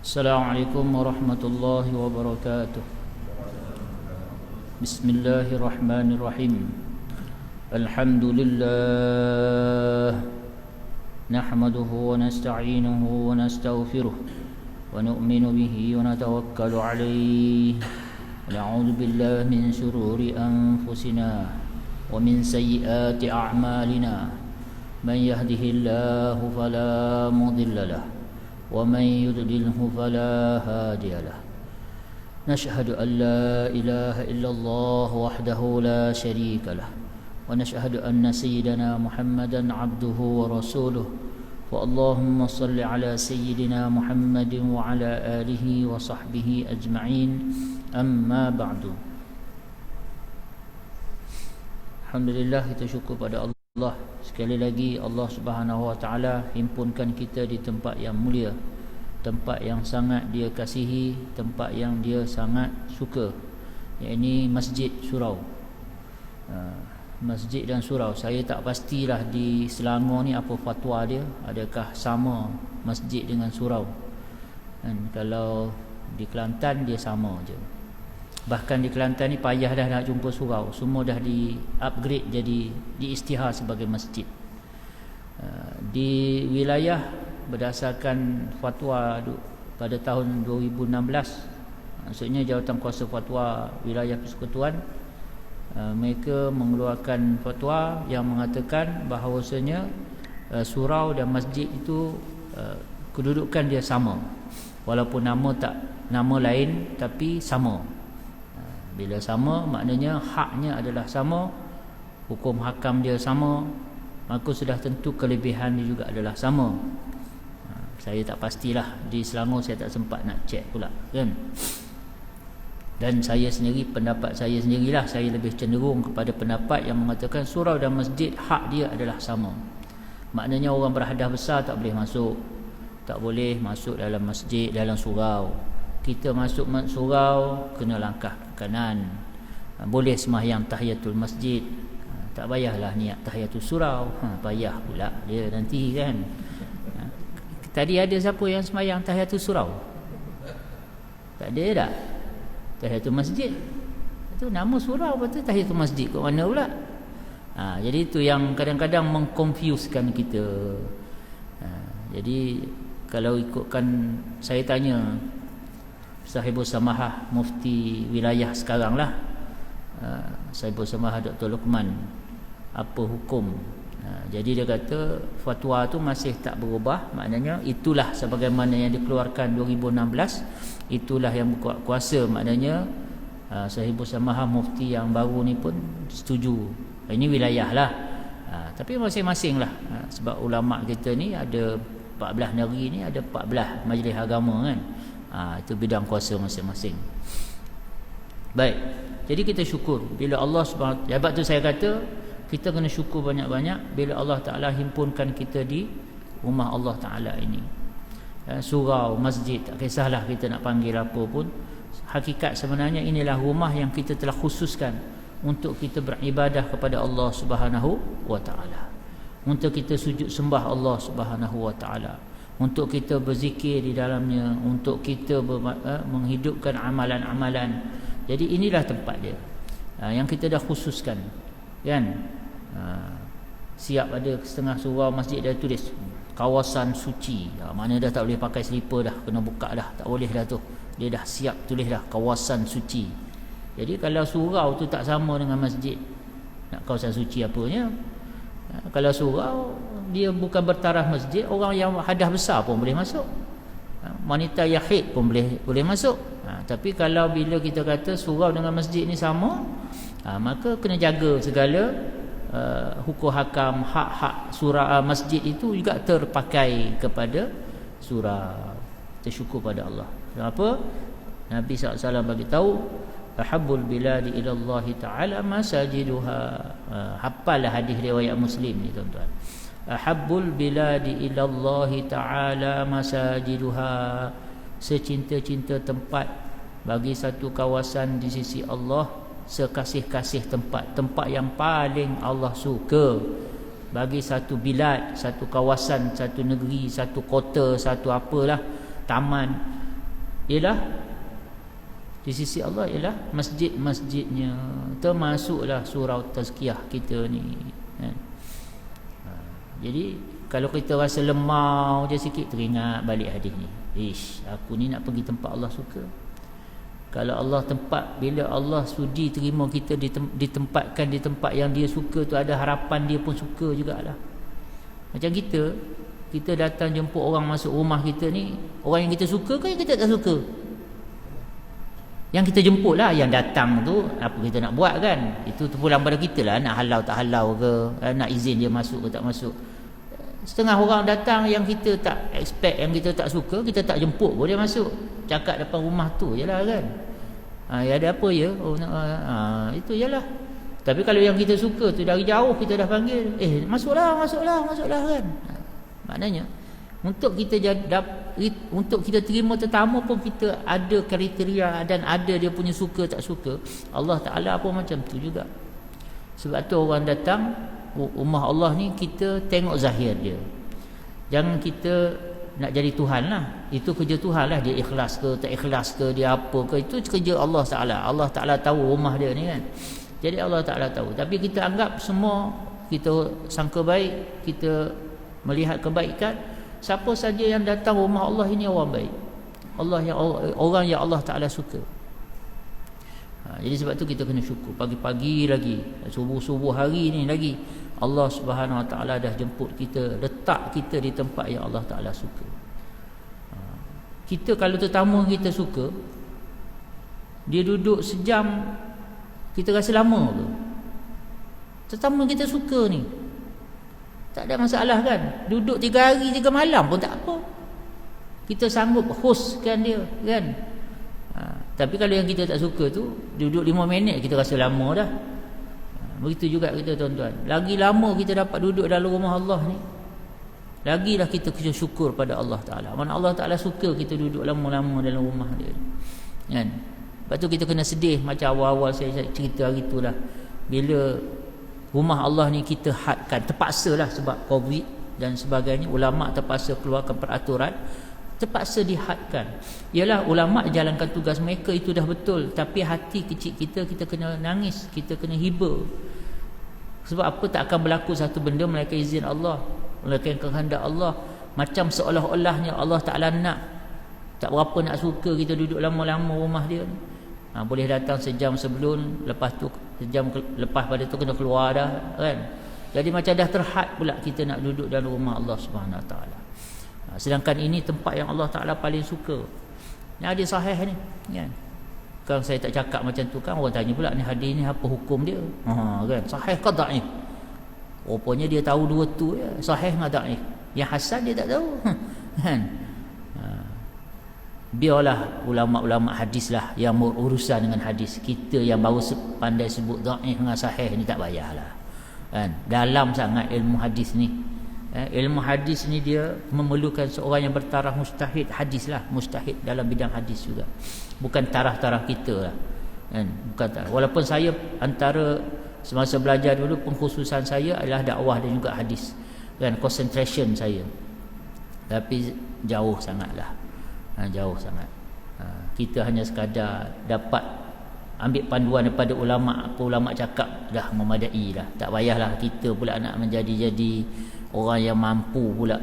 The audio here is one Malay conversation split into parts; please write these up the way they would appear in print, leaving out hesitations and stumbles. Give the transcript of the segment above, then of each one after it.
Assalamualaikum warahmatullahi wabarakatuh. Bismillahirrahmanirrahim. Alhamdulillah, nahmaduhu wa nasta'inuhu wa nastaghfiruh wa nu'minu bihi wa natawakkalu alayhi wa na'udzu billahi min shururi anfusina wa min sayyiati a'malina. Man yahdihillahu fala mudilla lahu ومن يضلله فلا هادي له. نشهد أن لا إله إلا الله وحده لا شريك له ونشهد أن سيدنا محمدا عبده ورسوله. فاللهم صل على سيدنا محمد وعلى آله وصحبه أجمعين. أما بعد. Alhamdulillah, kita syukur pada Allah. Sekali lagi Allah Subhanahu Wa Taala himpunkan kita di tempat yang mulia, tempat yang sangat Dia kasihi, tempat yang Dia sangat suka, iaitu Masjid Surau. Masjid dan surau, saya tak pastilah di Selangor ni apa fatwa dia, adakah sama masjid dengan surau. Dan kalau di Kelantan dia sama je. Bahkan di Kelantan ni payah dah nak jumpa surau, semua dah di upgrade jadi diisytihar sebagai masjid. Di wilayah berdasarkan fatwa pada tahun 2016, maksudnya Jawatankuasa Fatwa Wilayah Persekutuan, mereka mengeluarkan fatwa yang mengatakan bahawasanya surau dan masjid itu kedudukan dia sama, walaupun nama lain tapi sama. Bila sama, maknanya haknya adalah sama, hukum hakam dia sama, maka sudah tentu kelebihan dia juga adalah sama. Saya tak pastilah, di Selangor saya tak sempat nak cek pula kan. Dan saya sendiri, pendapat saya sendirilah, saya lebih cenderung kepada pendapat yang mengatakan surau dan masjid hak dia adalah sama. Maknanya orang berhadas besar tak boleh masuk, tak boleh masuk dalam masjid, dalam surau. Kita masuk surau kena langkah kanan. Boleh sembahyang tahiyatul masjid, tak payahlah niat tahiyatul surau. Payah pula dia nanti kan. Tadi ada siapa yang sembahyang tahiyatul surau? Tak ada dah. Tahiyatul masjid itu nama surau, betul tahiyatul masjid kat mana pula? Jadi itu yang kadang-kadang mengconfusekan kita. Jadi kalau ikutkan, saya tanya Sahibul Samahah Mufti wilayah sekarang lah, Sahibul Samahah Dr. Luqman, apa hukum? Jadi dia kata fatwa tu masih tak berubah, maknanya itulah sebagaimana yang dikeluarkan 2016, itulah yang berkuat kuasa. Maknanya Sahibul Samahah Mufti yang baru ni pun setuju. Ini wilayah lah, tapi masing-masing lah, sebab ulama' kita ni ada 14 negeri ni, ada 14 majlis agama kan. Itu bidang kuasa masing-masing. Baik, jadi kita syukur bila Allah Subhanahu. Sebab tu saya kata kita kena syukur banyak-banyak bila Allah Ta'ala himpunkan kita di rumah Allah Ta'ala ini. Surau, masjid, tak kisahlah kita nak panggil apa pun, hakikat sebenarnya inilah rumah yang kita telah khususkan untuk kita beribadah kepada Allah Subhanahu Wa Ta'ala, untuk kita sujud sembah Allah Subhanahu Wa Ta'ala, untuk kita berzikir di dalamnya, untuk kita menghidupkan amalan-amalan. Jadi inilah tempat dia yang kita dah khususkan kan. Siap ada setengah surau masjid dah tulis kawasan suci, mana dah tak boleh pakai selipar dah, kena buka dah, tak boleh dah tu, dia dah siap tulis dah kawasan suci. Jadi kalau surau tu tak sama dengan masjid, nak kawasan suci apanya? Kalau surau dia bukan bertaraf masjid, orang yang hadas besar pun boleh masuk, wanita yahid pun boleh masuk. Tapi kalau bila kita kata surau dengan masjid ni sama, maka kena jaga segala hukum hakam, hak-hak surau masjid itu juga terpakai kepada surau. Kita syukur pada Allah. Kenapa? Nabi SAW bagi tahu, ahabbul biladi ila Allah Ta'ala masajiduha. Hafallah hadis riwayat Muslim ni tuan-tuan. Ahabbul biladi ila Allah Ta'ala masajiduha. Secinta-cinta tempat bagi satu kawasan di sisi Allah, sekasih-kasih tempat yang paling Allah suka bagi satu bilad, satu kawasan, satu negeri, satu kota, satu apalah, taman, ialah di sisi Allah ialah masjid-masjidnya. Termasuklah surau tazkiyah kita ni kan. Jadi kalau kita rasa lemau je sikit, teringat balik hadis ni. Aku ni nak pergi tempat Allah suka. Kalau Allah bila Allah sudi terima kita ditempatkan di tempat yang dia suka tu, ada harapan dia pun suka jugalah. Macam kita datang jemput orang masuk rumah kita ni, orang yang kita suka ke yang kita tak suka? Yang kita jemput lah, yang datang tu apa kita nak buat kan? Itu terpulang pada kita lah, nak halau tak halau ke, nak izin dia masuk ke tak masuk. Setengah orang datang yang kita tak expect, yang kita tak suka, kita tak jemput pun dia masuk, cakap depan rumah tu je lah kan. Ya ada apa ya? Itu je lah. Tapi kalau yang kita suka tu, dari jauh kita dah panggil, masuklah kan. Maknanya untuk kita terima tetamu pun kita ada kriteria dan ada dia punya suka tak suka. Allah Ta'ala pun macam tu juga. Sebab tu orang datang rumah Allah ni, kita tengok zahir dia. Jangan kita nak jadi Tuhan lah. Itu kerja Tuhan lah. Dia ikhlas ke tak ikhlas ke, dia apa ke, itu kerja Allah Ta'ala. Allah Ta'ala tahu rumah dia ni kan. Jadi Allah Ta'ala tahu. Tapi kita anggap semua, kita sangka baik, kita melihat kebaikan. Siapa saja yang datang rumah Allah ini orang baik, orang yang Allah Ta'ala suka. Jadi sebab tu kita kena syukur. Pagi-pagi lagi, subuh-subuh hari ni lagi, Allah Subhanahu Wa Ta'ala dah jemput kita, letak kita di tempat yang Allah Ta'ala suka. Kita kalau tetamu kita suka, dia duduk sejam, kita rasa lama ke? Tetamu kita suka ni, tak ada masalah kan? Duduk 3 hari 3 malam pun tak apa, kita sanggup hostkan dia kan. Tapi kalau yang kita tak suka tu, duduk 5 minit kita rasa lama dah. Begitu juga kita tuan-tuan, lagi lama kita dapat duduk dalam rumah Allah ni, lagilah kita kena syukur pada Allah Ta'ala. Mana Allah Ta'ala suka kita duduk lama-lama dalam rumah dia kan. Lepas tu kita kena sedih, macam awal-awal saya cerita hari tu lah, bila rumah Allah ni kita hadkan, terpaksa lah sebab COVID dan sebagainya, ulama' terpaksa keluarkan peraturan, terpaksa dihadkan. Ialah ulama' jalankan tugas mereka, itu dah betul. Tapi hati kecil kita kena nangis, kita kena hibur. Sebab apa? Tak akan berlaku satu benda melainkan izin Allah, melainkan kehendak Allah. Macam seolah-olahnya Allah Ta'ala nak, tak berapa nak suka kita duduk lama-lama rumah dia. Boleh datang sejam sebelum, lepas tu sejam lepas pada tu kena keluar dah kan. Jadi macam dah terhad pula kita nak duduk dalam rumah Allah Subhanahu Wa Ta'ala. Sedangkan ini tempat yang Allah Ta'ala paling suka. Ni hadis sahih ni kan. Kalau saya tak cakap macam tu kan, orang tanya pula ni hadis ni apa hukum dia, kan, sahih ke dhaif? Rupanya dia tahu dua tu ya, sahih dengan dhaif. Yang hasan dia tak tahu kan. Biarlah ulama-ulama hadis lah yang berurusan dengan hadis. Kita yang baru pandai sebut dhaif dengan sahih ni tak payahlah kan. Dalam sangat ilmu hadis ni. Ilmu hadis ni dia memerlukan seorang yang bertaraf mustahid hadis lah, mustahid dalam bidang hadis juga, bukan taraf-taraf kita lah kan. Bukan taraf. Walaupun saya antara semasa belajar dulu, pengkhususan saya adalah dakwah dan juga hadis kan, concentration saya, tapi jauh sangatlah, jauh sangat. Kita hanya sekadar dapat ambil panduan daripada ulama', apa ulama' cakap dah memadai lah. Tak payahlah kita pula nak menjadi orang yang mampu pula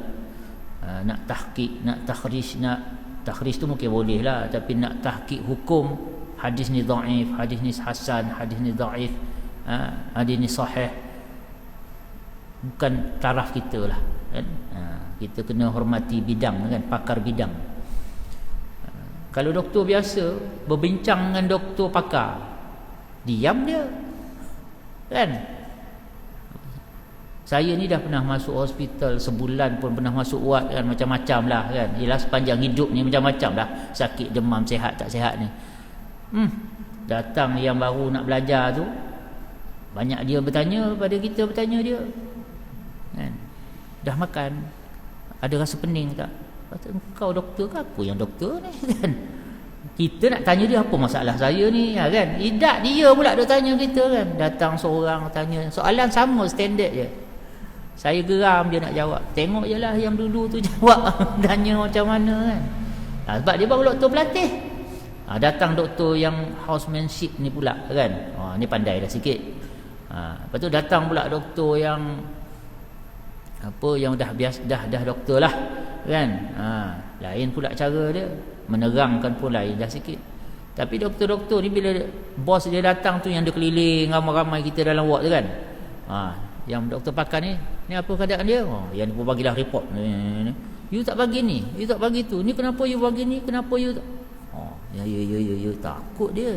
nak tahqiq, nak takhrij tu mungkin boleh lah, tapi nak tahqiq hukum hadis ni dhaif, hadis ni hasan, hadis ni dhaif, hadis ni sahih, bukan taraf kita lah kan. Kita kena hormati bidang kan, pakar bidang. Kalau doktor biasa berbincang dengan doktor pakar, diam dia kan. Saya ni dah pernah masuk hospital sebulan pun, pernah masuk ward kan, macam-macam lah kan. Yelah sepanjang hidup ni macam-macam lah, sakit, demam, sihat tak sihat ni. Datang yang baru nak belajar tu, banyak dia bertanya pada kita, bertanya dia kan, dah makan, ada rasa pening tak? Kata, kau doktor ke? Aku yang doktor ni kan. Kita nak tanya dia apa masalah saya ni kan. Tidak, dia pula dia tanya kita kan. Datang seorang tanya soalan sama, standard je. Saya geram dia nak jawab. Tengok je lah yang dulu tu jawab. Tanya macam mana kan. Sebab dia baru doktor pelatih. Datang doktor yang housemanship ni pula kan. Ni pandai dah sikit. Lepas tu datang pula doktor yang yang dah biasa, dah doktor lah kan. Lain pula cara dia. Menerangkan pun lain dah sikit. Tapi doktor-doktor ni bila bos dia datang tu, yang dia keliling ramai-ramai kita dalam ward tu kan. Yang doktor pakar ni apa keadaan dia? Yang dia pun bagilah report. You tak bagi ni, you tak bagi tu. Ni kenapa you bagi ni? Kenapa you tak? Ya, takut dia.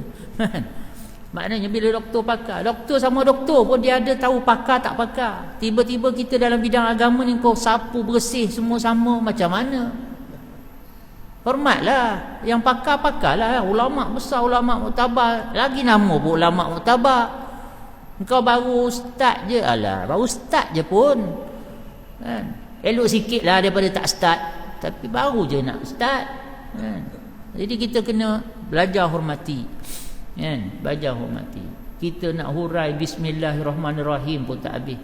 Maknanya bila doktor pakar, doktor sama doktor pun dia ada tahu pakar tak pakar. Tiba-tiba kita dalam bidang agama ni kau sapu bersih semua sama, macam mana? Hormatlah yang pakar-pakarlah. Ulama besar, ulama muktabar, lagi nama pun ulama muktabar. Engkau baru start je. Alah, baru start je pun kan? Elok sikit lah daripada tak start. Tapi baru je nak start kan? Jadi kita kena belajar hormati kan? Belajar hormati. Kita nak hurai Bismillahirrahmanirrahim pun tak habis.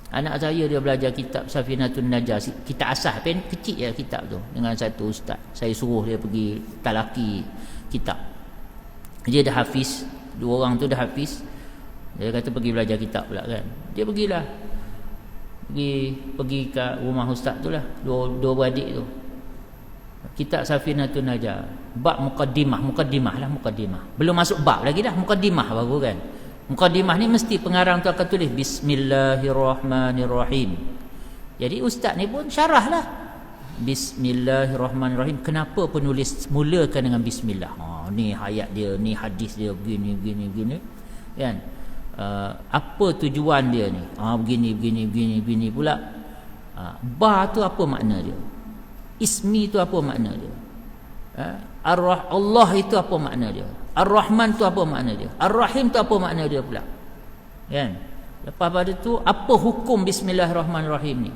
Anak saya dia belajar kitab Safinatun Najah, kitab asas, pen kecil je kitab tu, dengan satu ustaz. Saya suruh dia pergi talaki kitab. Dia dah hafiz, dua orang tu dah hafiz. Dia kata pergi belajar kitab pula kan. Dia pergilah. Pergi ke rumah ustaz tu lah, dua beradik tu. Kitab Safinatun Najah, bab mukaddimah lah. Belum masuk bab lagi dah, mukaddimah baru kan. Mukaddimah ni mesti pengarang tu akan tulis Bismillahirrahmanirrahim. Jadi ustaz ni pun syarah lah. Bismillahirrahmanirrahim. Kenapa penulis mulakan dengan bismillah? Ni ayat dia, ni hadis dia, begini kan. Apa tujuan dia ni? Begini pula. Ba tu apa makna dia? Ismi tu apa makna dia? Allah itu apa makna dia? Ar-Rahman tu apa makna dia? Ar-Rahim tu apa makna dia pula? Kan? Lepas pada tu, apa hukum Bismillahirrahmanirrahim ni?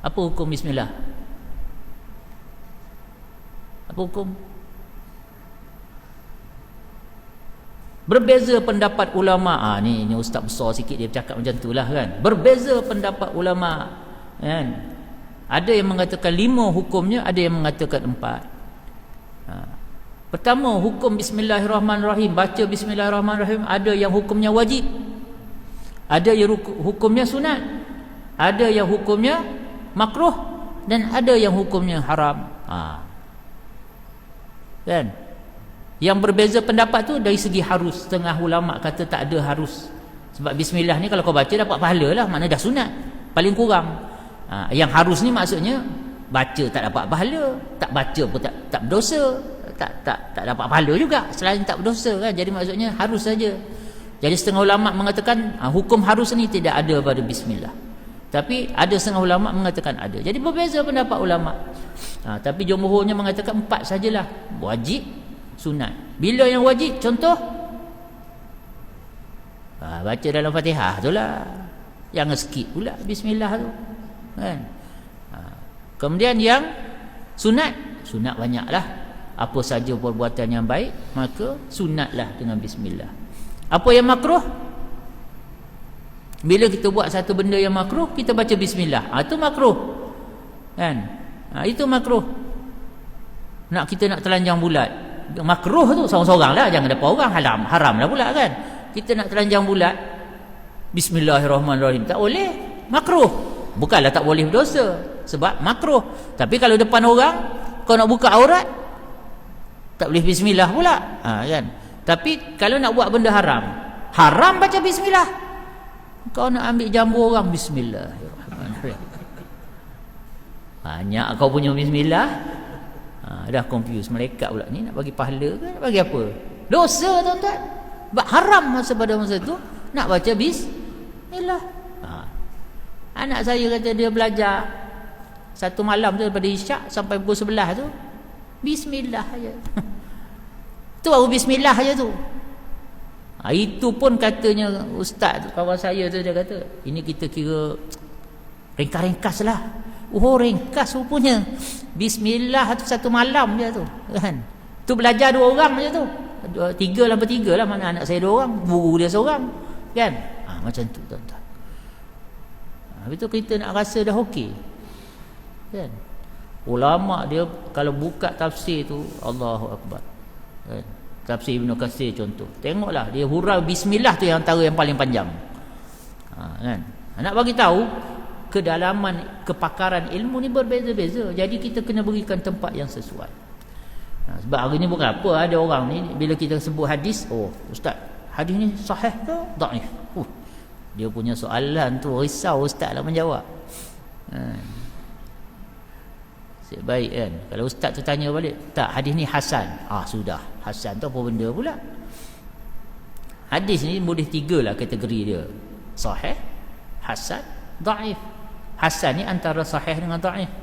Apa hukum bismillah? Apa hukum? Berbeza pendapat ulama. Ni ustaz besar sikit dia bercakap macam tu lah kan. Berbeza pendapat ulama kan. Ada yang mengatakan 5 hukumnya, ada yang mengatakan 4. Pertama, hukum Bismillahirrahmanirrahim. Baca Bismillahirrahmanirrahim, ada yang hukumnya wajib, ada yang hukumnya sunat, ada yang hukumnya makruh, dan ada yang hukumnya haram. Kan? Yang berbeza pendapat tu dari segi harus. Setengah ulama kata tak ada harus. Sebab bismillah ni kalau kau baca dapat pahala lah, makna dah sunat paling kurang. Yang harus ni maksudnya baca tak dapat pahala, tak baca pun tak berdosa, tak dapat pahala juga selain tak berdosa kan. Jadi maksudnya harus saja. Jadi setengah ulama mengatakan hukum harus ni tidak ada pada bismillah. Tapi ada setengah ulama mengatakan ada. Jadi berbeza pendapat ulama. Tapi jumhurnya mengatakan 4 sajalah. Wajib, sunat. Bila yang wajib? Contoh baca dalam Fatihah tu lah. Jangan skip pula bismillah tu kan. Kemudian yang sunat banyaklah. Apa saja perbuatan yang baik, maka sunatlah dengan bismillah. Apa yang makruh? Bila kita buat satu benda yang makruh, kita baca bismillah. Itu makruh kan. Itu makruh. Kita nak telanjang bulat, makruh tu seorang-seorang lah, jangan dapat orang. Haram lah pula kan. Kita nak telanjang bulat, Bismillahirrahmanirrahim, tak boleh, makruh. Bukanlah tak boleh berdosa, sebab makruh. Tapi kalau depan orang kau nak buka aurat, tak boleh bismillah pula kan. Tapi kalau nak buat benda haram baca bismillah. Kau nak ambil jambu orang, Bismillahirrahmanirrahim. Banyak kau punya bismillah. Dah confuse malaikat pula ni, nak bagi pahala ke nak bagi apa? Dosa tuan-tuan. Haram masa pada masa tu nak baca bismillah. Anak saya kata dia belajar satu malam tu daripada isyak sampai pukul 11 tu bismillah aja. Tu baru bismillah aja tu. Itu pun katanya ustaz tu, kawan saya tu, dia kata ini kita kira ringkas-ringkas lah. Ringkas rupanya. Bismillah tu satu malam je tu kan. Tu belajar 2 orang je tu. 3 lah, bertiga lah, mana anak saya 2 orang, guru dia seorang kan. Macam tu tuan-tuan. Itu kita nak rasa dah okey. Kan? Ulama dia kalau buka tafsir tu, Allahu Akbar. Kan? Tafsir Ibn Katsir contoh. Tengoklah dia hurau bismillah tu yang antara yang paling panjang. Kan? Nak bagi tahu kedalaman kepakaran ilmu ni berbeza-beza. Jadi kita kena berikan tempat yang sesuai. Sebab hari ni bukan apa, ada orang ni bila kita sebut hadis, oh ustaz, hadis ni sahih ke dhaif? Dia punya soalan tu risau ustaz lah menjawab. Baik kan, kalau ustaz tu tanya balik, tak, hadis ni hasan. Sudah, hasan tu apa benda pula? Hadis ni boleh 3 lah kategori dia: sahih, hasan, dhaif. Hasan ni antara sahih dengan dhaif.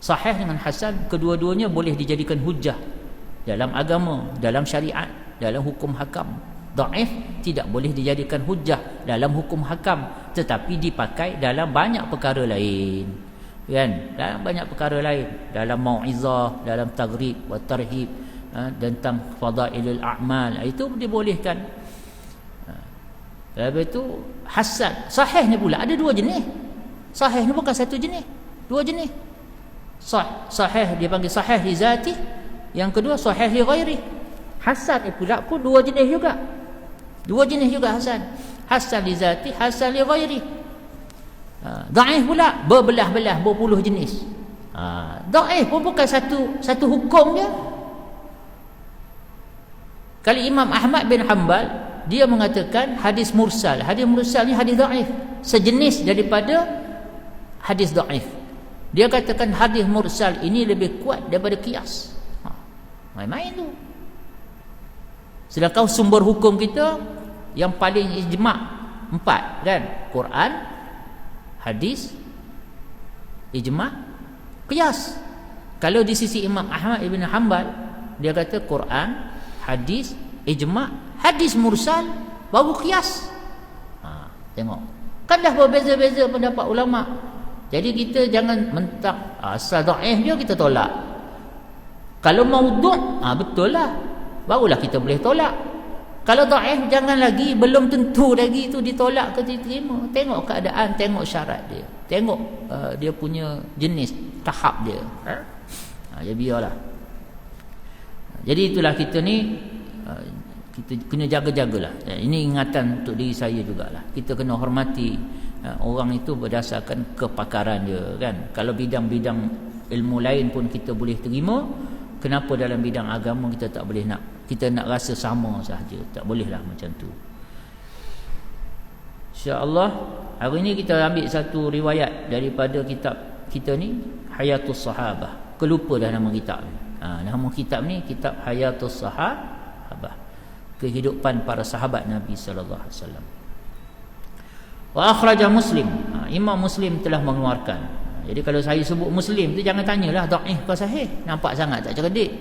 Sahih dengan hasan, kedua-duanya boleh dijadikan hujah dalam agama, dalam syariat, dalam hukum hakam. Dhaif tidak boleh dijadikan hujah dalam hukum hakam, tetapi dipakai dalam banyak perkara lain. Kan? Dalam banyak perkara lain, dalam mau'izah, dalam taghrib wa tarhib, tentang fadailul a'mal, itu dibolehkan. Lepas itu hasan, sahih ni pula ada 2 jenis. Sahih ni bukan satu jenis, 2 jenis. Sahih dia panggil sahih li zati, yang kedua sahih li ghairi. Hasan ni pula pun 2 jenis juga. 2 jenis juga hasan. Hasan li zati, hasan li ghairi. Dhaif pula berbelah-belah, berpuluh jenis. Dhaif pun bukan satu hukum dia. Kalau Imam Ahmad bin Hanbal, dia mengatakan hadis mursal. Hadis mursal ni hadis dhaif, sejenis daripada hadis dhaif. Dia katakan hadis mursal ini lebih kuat daripada qiyas. Main-main tu. Sedangkan sumber hukum kita yang paling ijma' 4 kan? Quran, hadis, ijma', qiyas. Kalau di sisi Imam Ahmad ibn Hanbal, dia kata Quran, hadis, ijma', hadis mursal, baru qiyas. Tengok, kan dah berbeza-beza pendapat ulama. Jadi kita jangan mentak asal dhaif dia kita tolak. Kalau maudhu', betul lah, barulah kita boleh tolak. Kalau dhaif jangan lagi, belum tentu lagi tu ditolak ke diterima. Tengok keadaan, tengok syarat dia, tengok dia punya jenis, tahap dia. Ya biarlah. Jadi itulah kita ni, kita kena jaga-jagalah. Ini ingatan untuk diri saya jugalah. Kita kena hormati orang itu berdasarkan kepakaran dia kan. Kalau bidang-bidang ilmu lain pun kita boleh terima, kenapa dalam bidang agama kita tak boleh kita nak rasa sama sahaja? Tak bolehlah macam tu. InsyaAllah hari ni kita ambil satu riwayat daripada kitab kita ni, Hayatus Sahabah. Kelupa dah nama kitab ni. Nama kitab ni kitab Hayatus Sahabah, kehidupan para sahabat Nabi sallallahu alaihi wasallam. Wa akhraja Muslim. Imam Muslim telah mengeluarkan. Jadi kalau saya sebut Muslim tu jangan tanyalah dhaif ke sahih. Nampak sangat tak cerdik.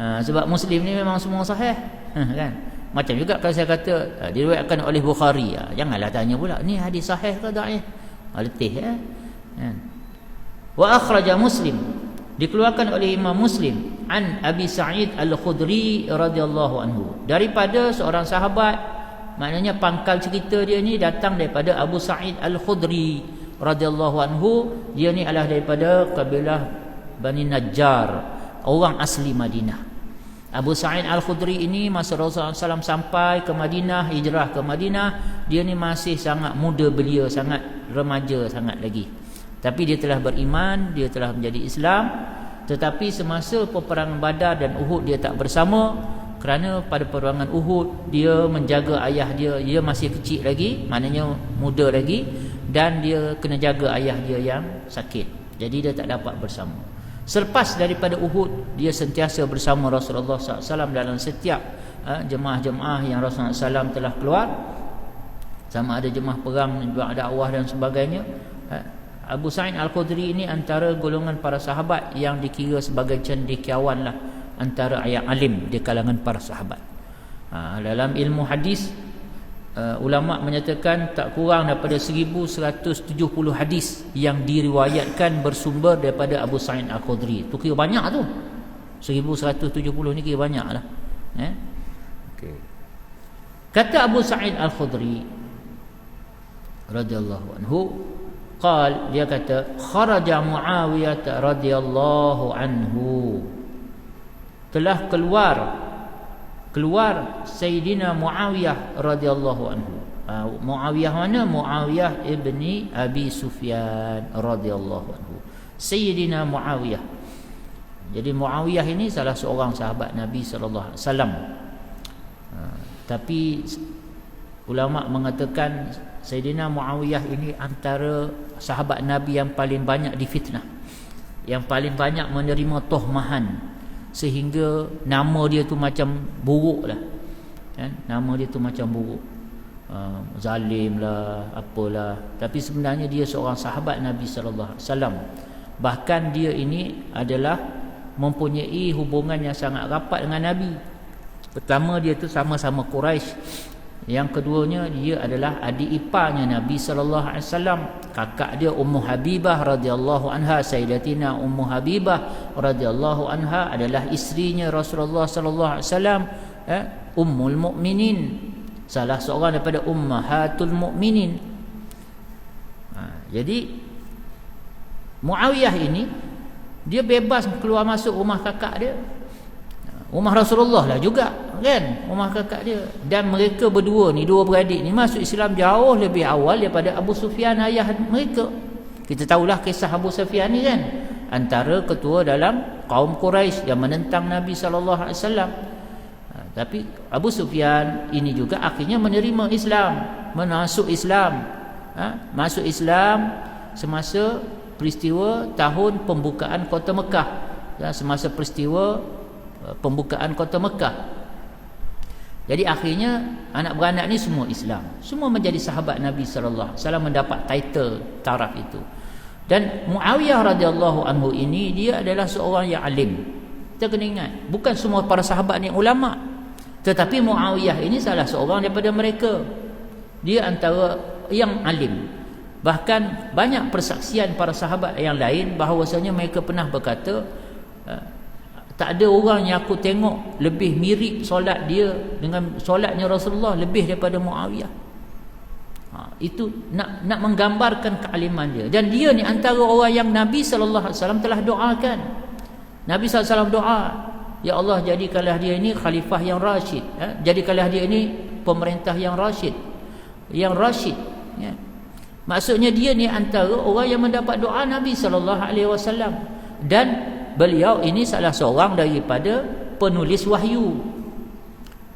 Sebab Muslim ni memang semua sahih. Kan? Macam juga kalau saya kata diriwayatkan oleh Bukhari, janganlah tanya pula ni hadis sahih ke dhaif. Letih ya. Wa akhraja Muslim, dikeluarkan oleh Imam Muslim an Abi Sa'id Al-Khudri radhiyallahu anhu, daripada seorang sahabat. Maknanya pangkal cerita dia ni datang daripada Abu Sa'id Al-Khudri radhiyallahu anhu. Dia ni adalah daripada kabilah Bani Najjar, orang asli Madinah. Abu Sa'id Al-Khudri ini masa Rasulullah SAW sampai ke Madinah, hijrah ke Madinah, dia ni masih sangat muda belia, sangat remaja sangat lagi. Tapi dia telah beriman, dia telah menjadi Islam. Tetapi semasa peperangan Badar dan Uhud dia tak bersama, kerana pada peperangan Uhud dia menjaga ayah dia masih kecil lagi, maknanya muda lagi, dan dia kena jaga ayah dia yang sakit. Jadi dia tak dapat bersama. Selepas daripada Uhud, dia sentiasa bersama Rasulullah SAW dalam setiap jemaah-jemaah yang Rasulullah SAW telah keluar, sama ada jemaah perang, jemaah dakwah dan sebagainya. Abu Sa'id Al-Khudri ini antara golongan para sahabat yang dikira sebagai cendekiawan lah, antara yang alim di kalangan para sahabat. Dalam ilmu hadis, ulama menyatakan tak kurang daripada 1170 hadis yang diriwayatkan bersumber daripada Abu Sa'id Al-Khudri. Tu kira banyak tu. 1170 ni kira banyak lah. Okay. Kata Abu Sa'id Al-Khudri, radhiyallahu anhu, dia kata, kharaja Muawiyah radhiyallahu anhu, telah keluar Sayyidina Muawiyah radhiyallahu anhu. Muawiyah mana? Muawiyah ibni Abi Sufyan radhiyallahu anhu. Sayyidina Muawiyah. Jadi Muawiyah ini salah seorang sahabat Nabi sallallahu alaihi wasallam. Tapi ulama mengatakan Sayyidina Muawiyah ini antara sahabat Nabi yang paling banyak difitnah, yang paling banyak menerima tuhmahan, sehingga nama dia tu macam buruk lah, kan? Nama dia tu macam buruk, zalim lah, apalah. Tapi sebenarnya dia seorang sahabat Nabi sallallahu alaihi wasallam. Bahkan dia ini adalah mempunyai hubungan yang sangat rapat dengan Nabi. Pertama, dia tu sama-sama Quraisy. Yang keduanya, dia adalah adik iparnya Nabi sallallahu alaihi wasallam. Kakak dia Ummu Habibah radhiyallahu anha, Sayyidatina Ummu Habibah radhiyallahu anha adalah isterinya Rasulullah sallallahu alaihi wasallam, Ummul Mukminin, salah seorang daripada ummahatul mukminin. Jadi Muawiyah ini dia bebas keluar masuk rumah kakak dia, rumah Rasulullah lah juga, kan, rumah kakak dia. Dan mereka berdua ni, dua beradik ni, masuk Islam jauh lebih awal daripada Abu Sufyan, ayah mereka. Kita tahulah kisah Abu Sufyan ni, kan, antara ketua dalam kaum Quraisy yang menentang Nabi sallallahu alaihi wasallam. Tapi Abu Sufyan ini juga akhirnya menerima Islam, masuk Islam. Masuk Islam semasa peristiwa tahun pembukaan kota Mekah, semasa peristiwa pembukaan kota Mekah. Jadi akhirnya anak beranak ni semua Islam, semua menjadi sahabat Nabi sallallahu alaihi wasallam, mendapat title taraf itu. Dan Muawiyah radhiyallahu anhu ini dia adalah seorang yang alim. Kita kena ingat, bukan semua para sahabat ni ulama, tetapi Muawiyah ini salah seorang daripada mereka. Dia antara yang alim. Bahkan banyak persaksian para sahabat yang lain bahawasanya mereka pernah berkata, tak ada orang yang aku tengok lebih mirip solat dia dengan solatnya Rasulullah lebih daripada Muawiyah. Itu nak menggambarkan kealiman dia. Dan dia ni antara orang yang Nabi sallallahu alaihi wasallam telah doakan. Nabi sallallahu alaihi wasallam doa, ya Allah, jadikanlah dia ini khalifah yang rasyid, jadikanlah dia ini pemerintah yang rasyid, ya. Maksudnya dia ni antara orang yang mendapat doa Nabi sallallahu alaihi wasallam. Dan beliau ini salah seorang daripada penulis wahyu.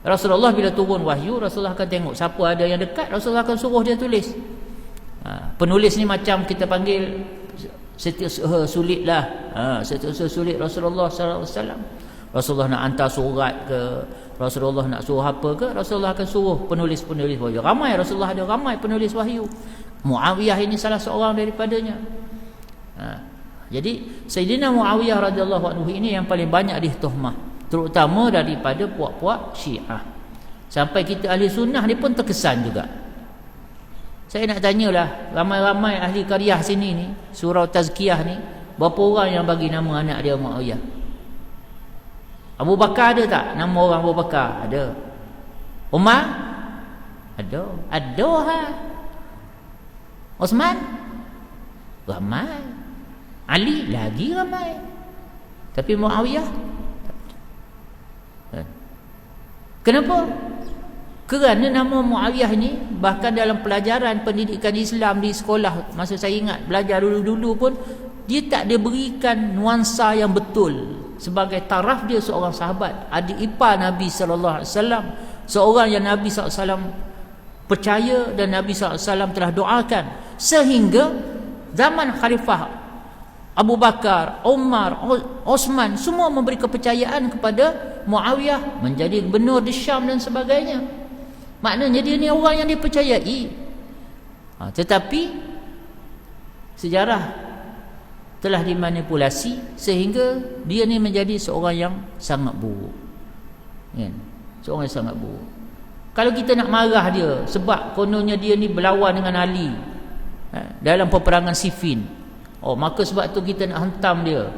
Rasulullah bila turun wahyu, Rasulullah akan tengok siapa ada yang dekat, Rasulullah akan suruh dia tulis. Penulis ni macam kita panggil setiausaha sulit lah, setiausaha sulit Rasulullah sallallahu alaihi wasallam. Rasulullah nak hantar surat ke, Rasulullah nak suruh apa ke, Rasulullah akan suruh penulis-penulis wahyu. Ramai Rasulullah ada ramai penulis wahyu. Muawiyah ini salah seorang daripadanya. Jadi Sayyidina Muawiyah radhiyallahu anhu ini yang paling banyak dituhmah, terutama daripada puak-puak Syiah. Sampai kita ahli sunnah ni pun terkesan juga. Saya nak tanyalah, ramai-ramai ahli qaryah sini ni, surau Tazkiyah ni, berapa orang yang bagi nama anak dia Muawiyah? Abu Bakar ada tak nama orang Abu Bakar? Ada. Umar? Ada. Osman? Ramai. Ali? Lagi ramai. Tapi Muawiyah? Kenapa? Kerana nama Muawiyah ni, bahkan dalam pelajaran pendidikan Islam di sekolah, masa saya ingat belajar dulu-dulu pun, dia tak diberikan nuansa yang betul sebagai taraf dia seorang sahabat, adik ipar Nabi sallallahu alaihi wasallam, seorang yang Nabi sallallahu alaihi wasallam percaya dan Nabi sallallahu alaihi wasallam telah doakan, sehingga zaman khalifah Abu Bakar, Umar, Osman semua memberi kepercayaan kepada Muawiyah menjadi gubernur di Syam dan sebagainya. Maknanya dia ni orang yang dipercayai. Tetapi sejarah telah dimanipulasi sehingga dia ni menjadi seorang yang sangat buruk, kan? Seorang yang sangat buruk. Kalau kita nak marah dia sebab kononnya dia ni berlawan dengan Ali dalam peperangan Siffin, maka sebab tu kita nak hentam dia.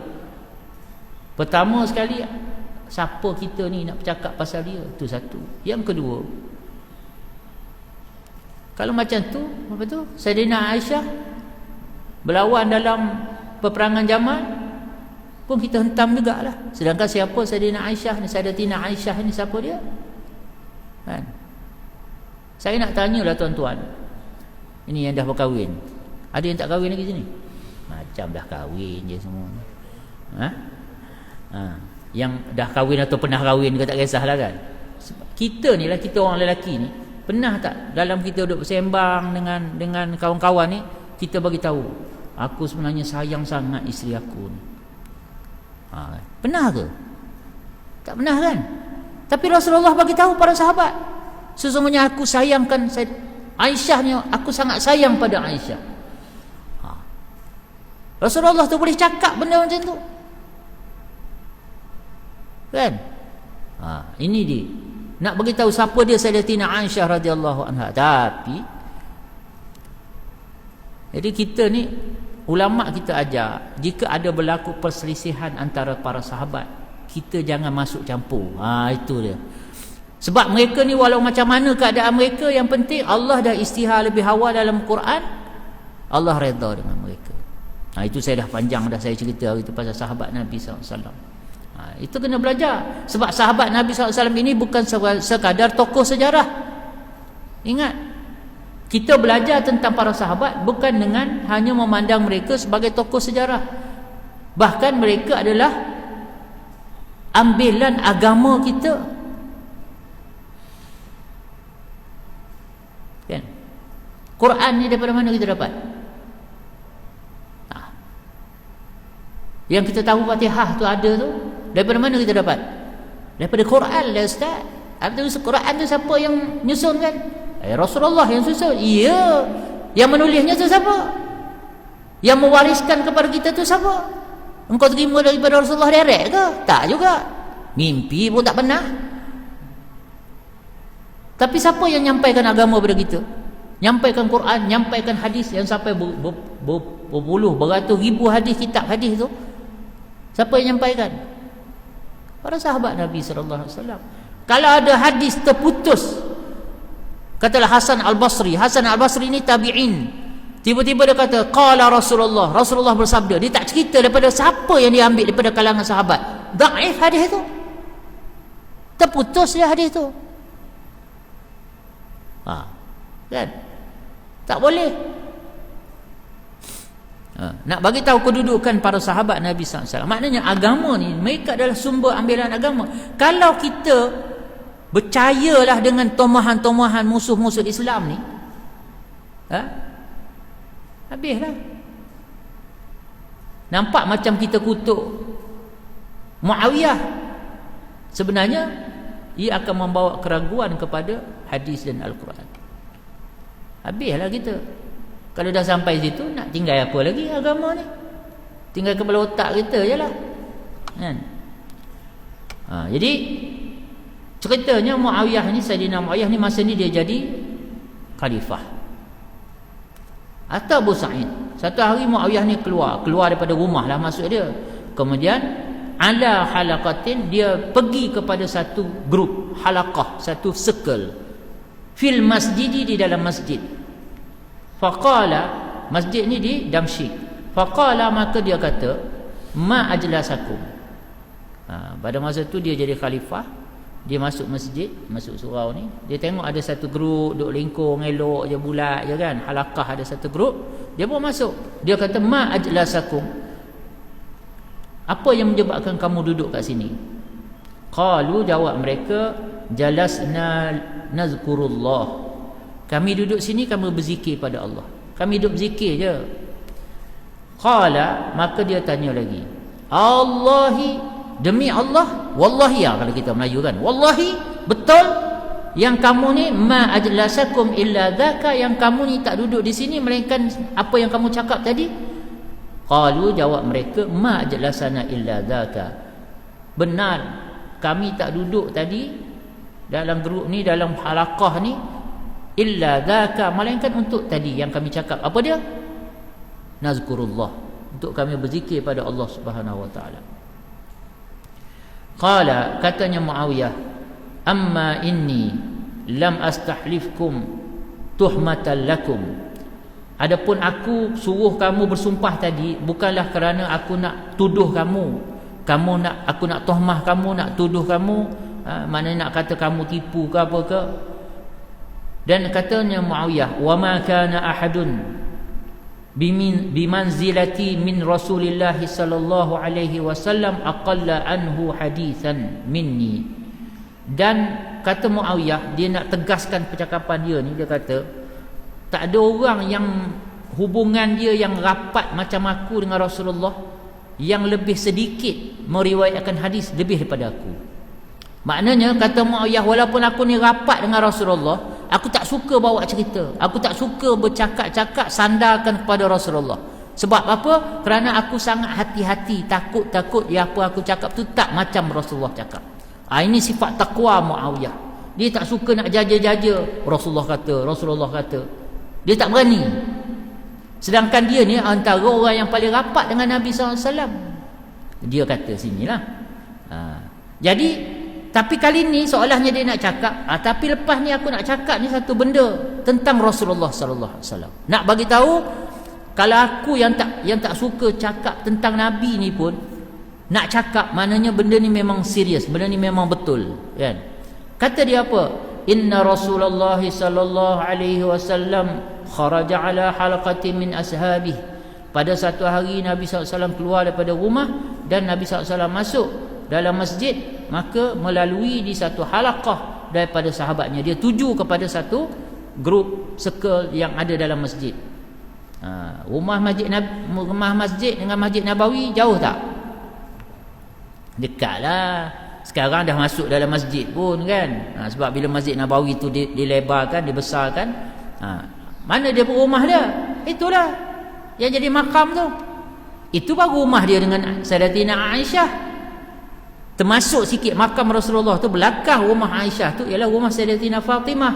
Pertama sekali, siapa kita ni nak bercakap pasal dia? Itu satu. Yang kedua, Kalau macam tu, apa tu? Sayyidina Aisyah berlawan dalam peperangan Jamal pun kita hentam jugalah. Sedangkan siapa Sayyidina Aisyah ni, Sayyidatina Aisyah ni, siapa dia? Kan? Saya nak tanyalah tuan-tuan, ini yang dah berkahwin, ada yang tak kahwin lagi sini? Macam dah kahwin je semua. Yang dah kahwin atau pernah kahwin ke tak kisahlah kan. Kita ni lah, kita orang lelaki ni, pernah tak dalam kita duduk bersembang dengan kawan-kawan ni, kita bagi tahu, aku sebenarnya sayang sangat isteri aku ni. Pernah ke? Tak pernah kan? Tapi Rasulullah bagi tahu para sahabat, sesungguhnya aku sayangkan Aisyah ni, aku sangat sayang pada Aisyah. Rasulullah tu boleh cakap benda macam tu kan? Ini dia nak bagi tahu siapa dia Sayyidatina Aisyah radhiyallahu anha. Tapi jadi kita ni, ulama kita ajar, jika ada berlaku perselisihan antara para sahabat, kita jangan masuk campur. Itu dia. Sebab mereka ni walau macam mana keadaan mereka, yang penting Allah dah istihar lebih awal dalam Quran, Allah redha dengan mereka. Itu saya dah panjang dah saya cerita itu pasal sahabat Nabi SAW. Itu kena belajar. Sebab sahabat Nabi SAW ini bukan sekadar tokoh sejarah. Ingat, kita belajar tentang para sahabat bukan dengan hanya memandang mereka sebagai tokoh sejarah. Bahkan mereka adalah ambilan agama kita kan? Quran ni daripada mana kita dapat? Yang kita tahu Fatihah tu ada tu, daripada mana kita dapat? Daripada Quran lah Ustaz. Quran tu siapa yang nyusun kan? Rasulullah yang susun. Iya. Yang menulisnya tu siapa? Yang mewariskan kepada kita tu siapa? Engkau terima daripada Rasulullah direct ke? Tak juga. Mimpi pun tak pernah. Tapi siapa yang nyampaikan agama kepada kita? Nyampaikan Quran, nyampaikan hadis yang sampai berpuluh, beratus ribu hadis, kitab hadis tu. Siapa yang nyampaikan? Para sahabat Nabi SAW. Kalau ada hadis terputus, katalah Hasan Al-Basri. Hasan Al-Basri ni tabi'in. Tiba-tiba dia kata, qala Rasulullah. Rasulullah bersabda. Dia tak cerita daripada siapa yang dia ambil daripada kalangan sahabat. Dhaif hadis tu. Terputus dia hadis tu. Kan? Tak boleh. Nak bagi tahu kedudukan para sahabat Nabi SAW. Maknanya agama ni, mereka adalah sumber ambilan agama. Kalau kita percayalah dengan tomahan-tomahan musuh-musuh Islam ni, habislah. Nampak macam kita kutuk Muawiyah, sebenarnya ia akan membawa keraguan kepada hadis dan Al-Quran. Habislah kita. Kalau dah sampai situ, nak tinggal apa lagi agama ni? Tinggal kepala otak kita je lah kan? Jadi ceritanya Muawiyah ni, Sayyidina Muawiyah ni, masa ni dia jadi khalifah. Atau Abu Sa'id, satu hari Muawiyah ni keluar daripada rumah lah maksud dia. Kemudian ala halaqatin, dia pergi kepada satu grup, halaqah, satu circle, fil masjidi, di dalam masjid. Faqala, masjid ni di Damsyik. Faqala, maka dia kata, ma ajlasakum. Pada masa tu dia jadi khalifah. Dia masuk masjid, masuk surau ni, dia tengok ada satu grup duk lingkung elok je, bulat je kan, halaqah ada satu grup. Dia pun masuk. Dia kata, ma ajlasakum, apa yang menyebabkan kamu duduk kat sini? Qalu, jawab mereka, jalasna nazkurullah, kami duduk sini, kami berzikir pada Allah. Kami duduk berzikir je. Qala, maka dia tanya lagi, Allahi, demi Allah, wallahi, kalau kita Melayu kan, wallahi, betul yang kamu ni, ma ajlasakum illa dhaka, yang kamu ni tak duduk di sini melainkan apa yang kamu cakap tadi. Qalu, jawab mereka, ma ajlasana illa dhaka, benar, kami tak duduk tadi dalam grup ni, dalam halaqah ni, illa dhaka, melainkan untuk tadi yang kami cakap. Apa dia? Nazkurullah, untuk kami berzikir pada Allah Subhanahu wa taala. Qala, katanya Muawiyah, amma inni lam astahlifkum tuhmatan lakum. Adapun aku suruh kamu bersumpah tadi bukanlah kerana aku nak tuduh kamu. Aku nak tuhmah kamu, nak tuduh kamu, maknanya nak kata kamu tipu ke apa ke. Dan katanya Muawiyah, wa ma kana ahadun bimanzilati min Rasulillah sallallahu alaihi wasallam aqalla anhu hadithan minni. Dan kata Muawiyah, dia nak tegaskan percakapan dia ni, dia kata tak ada orang yang hubungan dia yang rapat macam aku dengan Rasulullah yang lebih sedikit meriwayatkan hadis lebih daripada aku. Maknanya kata Muawiyah, walaupun aku ni rapat dengan Rasulullah, aku tak suka bawa cerita, aku tak suka bercakap-cakap sandarkan kepada Rasulullah. Sebab apa? Kerana aku sangat hati-hati, takut ya apa aku cakap tu tak macam Rasulullah cakap. Ini sifat takwa Muawiyah. Dia tak suka nak jaja-jaja Rasulullah kata. Dia tak berani. Sedangkan dia ni antara orang yang paling rapat dengan Nabi SAW. Dia kata sinilah. Jadi tapi kali ni seolahnya dia nak cakap, tapi lepas ni aku nak cakap ni satu benda tentang Rasulullah sallallahu alaihi wasallam. Nak bagi tahu kalau aku yang tak suka cakap tentang Nabi ni pun nak cakap, maknanya benda ni memang serius, benda ni memang betul, kan? Kata dia apa? Inna Rasulullah sallallahu alaihi wasallam kharaja ala halaqatin min ashabihi. Pada satu hari Nabi SAW keluar daripada rumah dan Nabi SAW masuk dalam masjid, maka melalui di satu halaqah daripada sahabatnya. Dia tuju kepada satu grup circle yang ada dalam masjid. Rumah masjid dengan Masjid Nabawi jauh tak? Dekatlah. Sekarang dah masuk dalam masjid pun, kan? Sebab bila Masjid Nabawi tu dilebarkan, dibesarkan, mana dia rumah dia? Itulah yang jadi makam tu. Itu baru rumah dia dengan Sayyidatina Aisyah. Termasuk sikit makam Rasulullah tu, belakang rumah Aisyah tu ialah rumah Sayyidatina Fatimah.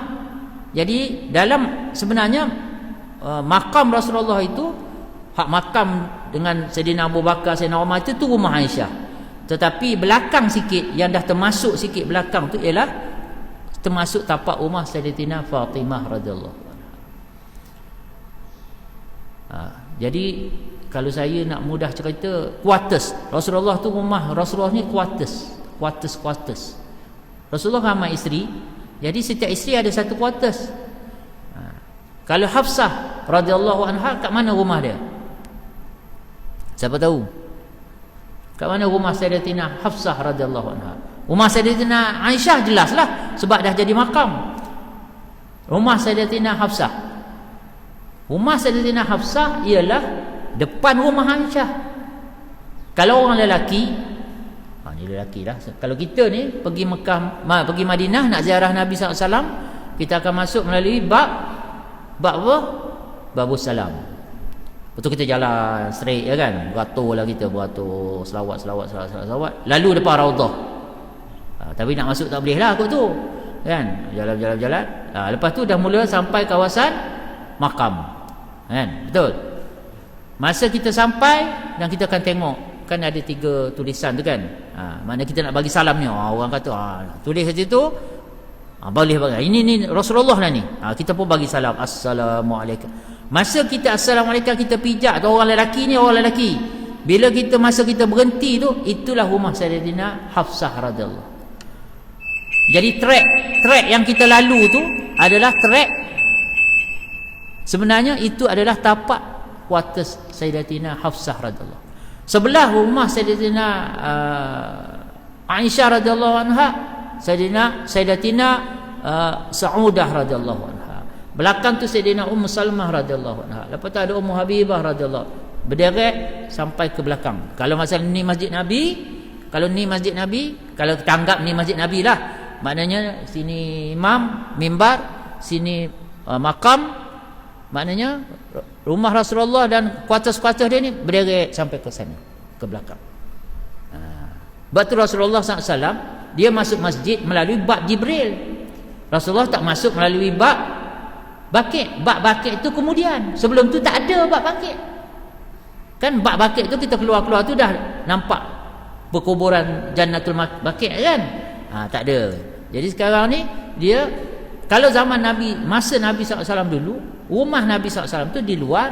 Jadi dalam sebenarnya makam Rasulullah itu, hak makam dengan Sayyidina Abu Bakar, Sayyidina Umar itu rumah Aisyah. Tetapi belakang sikit, yang dah termasuk sikit belakang tu ialah termasuk tapak rumah Sayyidatina Fatimah radhiyallahu anha. Jadi kalau saya nak mudah cerita, quarters Rasulullah tu, rumah Rasulullah ni quarters. Rasulullah ramai isteri, jadi setiap isteri ada satu quarters. Kalau Hafsah radhiyallahu anha, kat mana rumah dia? Siapa tahu? Kat mana rumah Sayyidatina Hafsah radhiyallahu anha? Rumah Sayyidatina Aisyah jelaslah, sebab dah jadi makam. Rumah Sayyidatina Hafsah, rumah Sayyidatina Hafsah ialah depan rumah Aisyah. Kalau orang lelaki, ni lelaki lah. Kalau kita ni pergi Mekah, pergi Madinah nak ziarah Nabi SAW, kita akan masuk melalui bab apa? Babus Salam. Betul, kita jalan straight, ya kan? Beratur lah kita, beratur selawat. Lalu depan Raudhah. Tapi nak masuk tak boleh lah kot tu, kan? Jalan. Lepas tu dah mula sampai kawasan makam, kan? Betul. Masa kita sampai dan kita akan tengok, kan ada 3 tulisan tu, kan? Mana kita nak bagi salamnya. Orang kata tulis kat situ, boleh bagi. Ini Rasulullah lah ni. Kita pun bagi salam, Assalamualaikum. Masa kita Assalamualaikum, kita pijak tu orang lelaki ni, orang lelaki. Bila masa kita berhenti tu, itulah rumah Sayyidatina Hafsah radhiyallahu. Jadi track yang kita lalu tu adalah track, sebenarnya itu adalah tapak quarters Sayyidatina Hafsah radhiyallahu. Sebelah rumah Sayyidatina Aisyah radhiyallahu anha, Sayyidatina Saudah radhiyallahu anha. Belakang tu Sayyidina Salmah radhiyallahu anha. Lepas tu ada Ummu Habibah radhiyallahu. Berderet sampai ke belakang. Kalau masalah ni Masjid Nabi, kalau kita anggap ni Masjid Nabi lah, maknanya sini imam, mimbar, sini makam, maknanya rumah Rasulullah dan kuartus-kuartus dia ni berderet sampai ke sana, ke belakang. Batu Rasulullah SAW, dia masuk masjid melalui bab Jibril. Rasulullah tak masuk melalui bab Baqi'. Bab Baqi' itu kemudian. Sebelum tu tak ada bab Baqi'. Kan bab Baqi' tu kita keluar tu dah nampak perkuburan Jannatul Baqi', kan? Tak ada. Jadi sekarang ni dia Kalau zaman Nabi, masa Nabi SAW dulu, rumah Nabi SAW tu di luar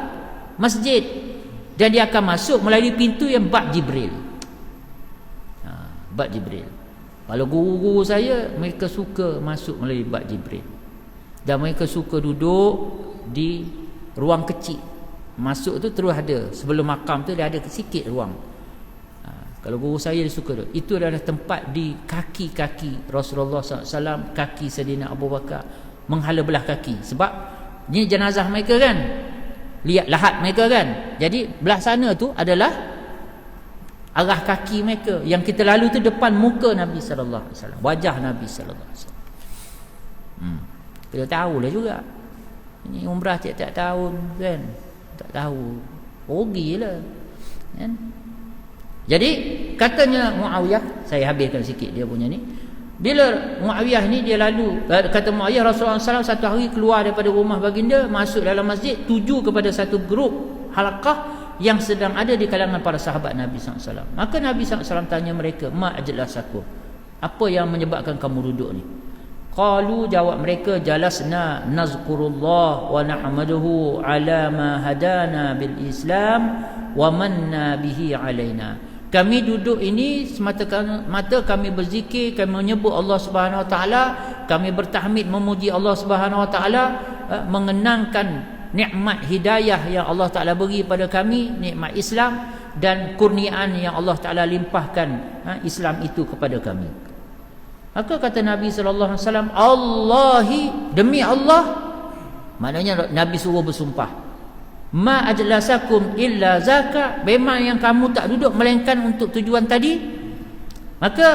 masjid, dan dia akan masuk melalui pintu yang bab Jibril. Bab Jibril. Kalau guru-guru saya, mereka suka masuk melalui bab Jibril, dan mereka suka duduk di ruang kecil. Masuk tu terus ada, sebelum makam tu dia ada sikit ruang. Kalau guru saya dia suka tu. Itu adalah tempat di kaki-kaki Rasulullah SAW, kaki Sayyidina Abu Bakar, menghala belah kaki. Sebab ni jenazah mereka kan, lihat lahat mereka kan. Jadi belah sana tu adalah arah kaki mereka. Yang kita lalu tu depan muka Nabi SAW, wajah Nabi SAW. Kita tahulah juga. Ini umrah tiap-tiap tahun kan, tak tahu, rugilah kan. Jadi katanya Muawiyah, saya habiskan sikit dia punya ni. Bila Muawiyah ni dia lalu, kata Muawiyah, Rasulullah SAW satu hari keluar daripada rumah baginda, masuk dalam masjid, tuju kepada satu grup halaqah yang sedang ada di kalangan para sahabat Nabi SAW. Maka Nabi SAW tanya mereka, ma ajlasakum, apa yang menyebabkan kamu duduk ni? Qalu, jawab mereka, jalasna nazkurullah wa na'maduhu ala ma hadana bil Islam wa manna bihi alaina. Kami duduk ini semata-mata kami berzikir, kami menyebut Allah Subhanahu Wa Taala, kami bertahmid memuji Allah Subhanahu Wa Taala, mengenangkan nikmat hidayah yang Allah Taala beri pada kami, nikmat Islam dan kurniaan yang Allah Taala limpahkan Islam itu kepada kami. Maka kata Nabi sallallahu alaihi wasallam, Allahi, demi Allah, maknanya Nabi suruh bersumpah, ma ajlasakum illa zaka, memang yang kamu tak duduk melainkan untuk tujuan tadi. Maka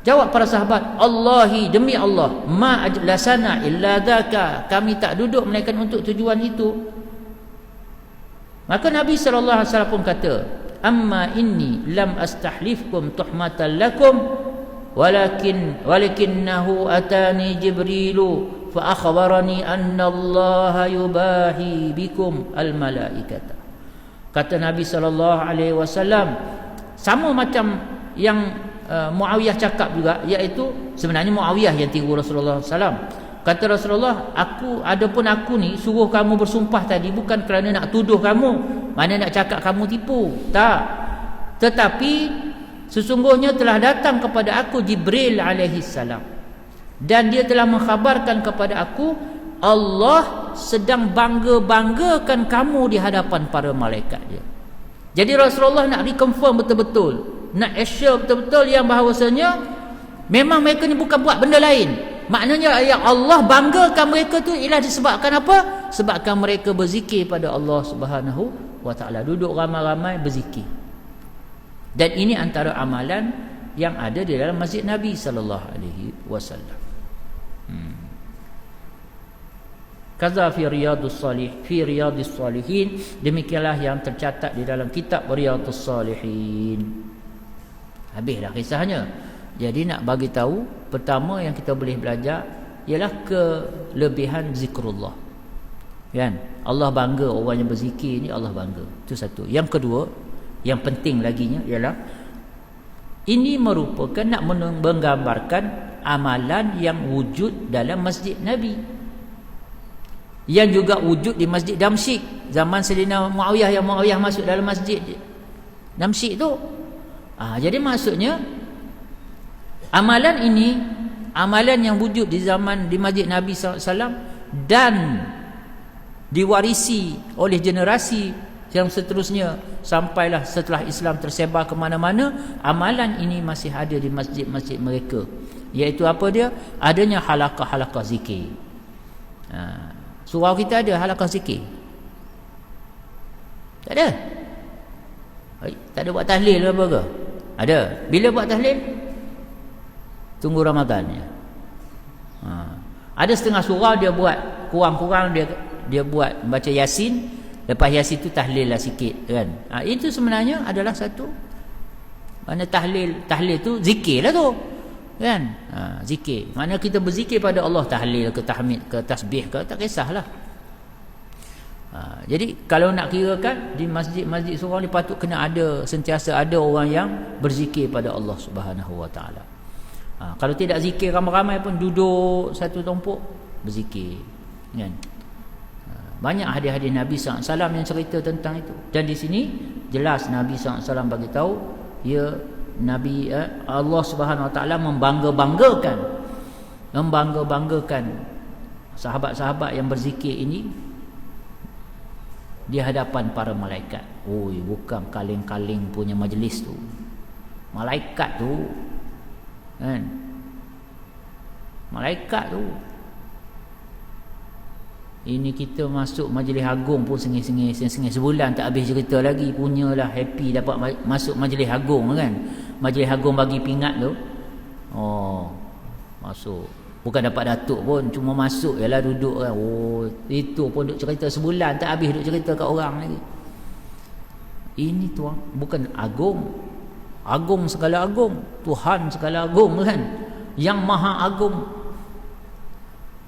jawab para sahabat, Allahi, demi Allah, ma ajlasana illa zaka, kami tak duduk melainkan untuk tujuan itu. Maka Nabi sallallahu alaihi wasallam pun kata, amma inni lam astahlifkum tuhmatan lakum walakinnahu atani Jibrilu fa akhbarani anna Allah yubahi bikum al malaikata. Kata Nabi sallallahu alaihi wasallam, sama macam yang Muawiyah cakap juga, iaitu sebenarnya Muawiyah yang tiru Rasulullah SAW. Kata Rasulullah, adapun aku ni suruh kamu bersumpah tadi bukan kerana nak tuduh kamu, mana nak cakap kamu tipu, tak, tetapi sesungguhnya telah datang kepada aku Jibril alaihi salam, dan dia telah mengkhabarkan kepada aku Allah sedang bangga-banggakan kamu di hadapan para malaikat dia. Jadi Rasulullah nak reconfirm betul-betul, nak assure betul-betul yang bahawasanya memang mereka ni bukan buat benda lain. Maknanya yang Allah banggakan mereka tu ialah disebabkan apa? Sebabkan mereka berzikir pada Allah Subhanahu wa taala, duduk ramai-ramai berzikir. Dan ini antara amalan yang ada di dalam masjid Nabi sallallahu alaihi wasallam. Kaza fi riyadus salihin, demikianlah yang tercatat di dalam kitab Riyadus Salihin. Habis dah kisahnya. Jadi nak bagi tahu, pertama yang kita boleh belajar ialah kelebihan zikrullah. Kan? Allah bangga orang yang berzikir ni, Allah bangga. Itu satu. Yang kedua, yang penting laginya ialah ini merupakan nak menggambarkan amalan yang wujud dalam masjid Nabi, yang juga wujud di Masjid Damsyik zaman Sayyidina Muawiyah, yang Muawiyah masuk dalam Masjid Damsyik tu. Jadi maksudnya amalan ini, amalan yang wujud di zaman di Masjid Nabi SAW dan diwarisi oleh generasi yang seterusnya sampailah setelah Islam tersebar ke mana-mana, amalan ini masih ada di masjid-masjid mereka. Iaitu apa dia? Adanya halaqah-halaqah zikir. Surau kita ada halaqah zikir? Tak ada? Tak ada buat tahlil apa ke? Ada. Bila buat tahlil? Tunggu Ramadan ya. Ada setengah surau dia buat kurang-kurang, dia buat baca Yasin. Lepas Yasin tu tahlil lah sikit kan. Itu sebenarnya adalah satu, mana tahlil tu zikir lah tu kan. Zikir, mana kita berzikir pada Allah, tahlil ke tahmid ke tasbih ke, tak kisahlah. Jadi kalau nak kirakan di masjid-masjid surau ni patut kena ada, sentiasa ada orang yang berzikir pada Allah Subhanahu wa taala. Kalau tidak zikir ramai-ramai pun duduk satu tumpuk berzikir, kan? Banyak hadis-hadis Nabi SAW yang cerita tentang itu. Dan di sini jelas Nabi SAW bagi tahu, ya Nabi Allah Subhanahu Wa Taala membangga-banggakan sahabat-sahabat yang berzikir ini di hadapan para malaikat. Oi, bukan kaling-kaling punya majlis tu. Malaikat tu, kan? Malaikat tu. Ini kita masuk majlis agung pun sengih-sengih sebulan tak habis cerita lagi, punyalah happy dapat masuk majlis agung, kan? Majlis agung bagi pingat tu. Oh, masuk. Bukan dapat datuk pun, cuma masuk jelah, duduk kan. Oh, itu pun duk cerita sebulan tak habis, duk cerita kat orang lagi. Ini tuan, bukan agung. Agung segala agung, Tuhan segala agung, kan? Yang maha agung,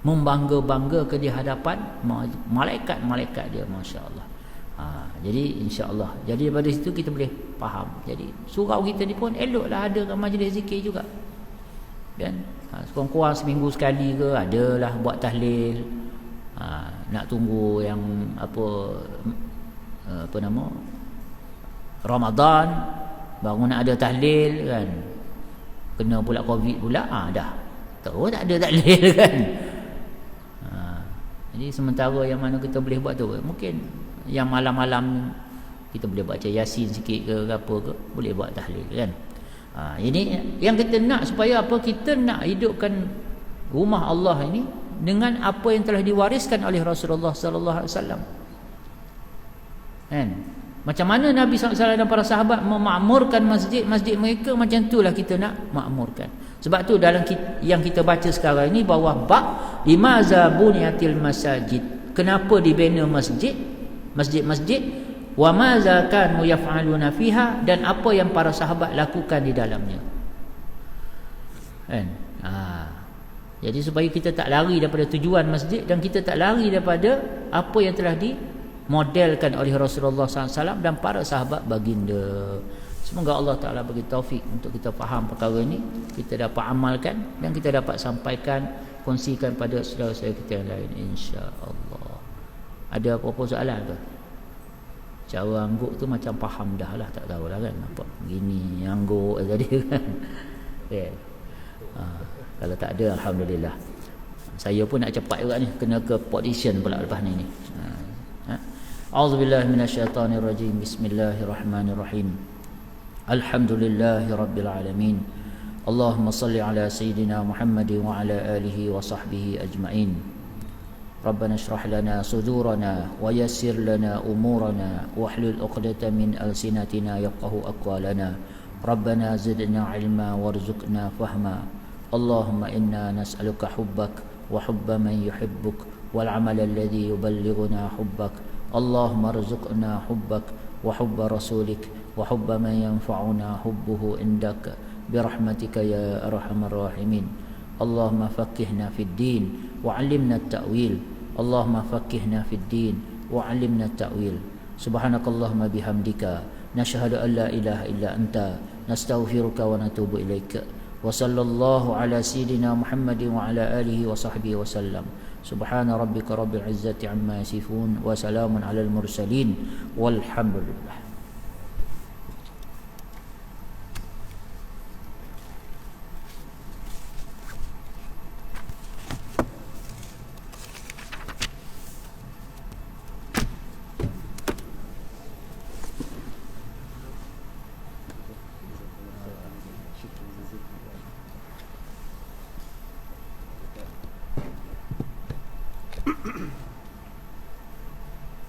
membangga-banggakan di hadapan malaikat-malaikat dia, masya-Allah. Jadi insya-Allah, jadi daripada situ kita boleh faham. Jadi surau kita ni pun eloklah ada kat majlis zikir juga, kan? Kurang-kurang seminggu sekali ke adalah buat tahlil. Nak tunggu yang apa nama, Ramadan baru nak ada tahlil, kan? Kena pula Covid pula, dah terus tak ada tahlil, kan? Jadi sementara yang mana kita boleh buat tu, mungkin yang malam-malam kita boleh baca Yasin sikit ke apa ke, boleh buat tahlil, kan? Ini yang kita nak, supaya apa? Kita nak hidupkan rumah Allah ini dengan apa yang telah diwariskan oleh Rasulullah sallallahu alaihi wasallam. Kan? Macam mana Nabi sallallahu alaihi wasallam dan para sahabat memakmurkan masjid mereka, macam itulah kita nak makmurkan. Sebab tu dalam yang kita baca sekarang ini bawah bab limaza bunyatil masajid, kenapa dibina masjid-masjid, wa maza kanu yaf'aluna fiha, dan apa yang para sahabat lakukan di dalamnya, kan? Jadi supaya kita tak lari daripada tujuan masjid, dan kita tak lari daripada apa yang telah dimodelkan oleh Rasulullah SAW dan para sahabat baginda. Semoga Allah Ta'ala bagi taufik untuk kita faham perkara ini, kita dapat amalkan dan kita dapat sampaikan, kongsikan pada saudara-saudara kita yang lain, insya-Allah. Ada apa-apa soalan ke? Cara angguk tu macam faham dah lah, tak tahulah, kan? Nampak gini angguk tadi, kan? Okay. Kalau tak ada, alhamdulillah. Saya pun nak cepat juga ni, kena ke audition pula lepas ni. A'udzubillahi minasyaitonirrajim. Bismillahirrahmanirrahim. Alhamdulillahi rabbil alamin. Allahumma salli ala sayyidina Muhammad wa ala alihi wa sahbihi ajma'in. Rabbana shrah lana sudurana wa yassir lana umurana wahlul 'uqdatam min alsinatina yafqahu aqwalana. Rabbana zidna 'ilma warzuqna fahma. Allahumma inna nas'aluka hubbak wa hubba man yuhibbuk wal 'amal alladhi yuballighuna hubbak. Allahumma arzuqna hubbak wa hubba rasulik wa hubba man yanfa'una hubbuhu indaka birahmatika ya arhamar rahimin. Allahumma faqqihna fid din wa 'allimna at-ta'wil. Allahumma faqqihna fid din wa 'allimna at-ta'wil. Subhanakallahumma bihamdika nashhadu an la ilaha illa anta nastaghfiruka wa natubu ilaika. Wa sallallahu ala sayyidina Muhammadin wa ala alihi wa sahbihi wa sallam. Subhana rabbika rabbil izzati amma yasifun wa salamun alal mursalin walhamdulillah.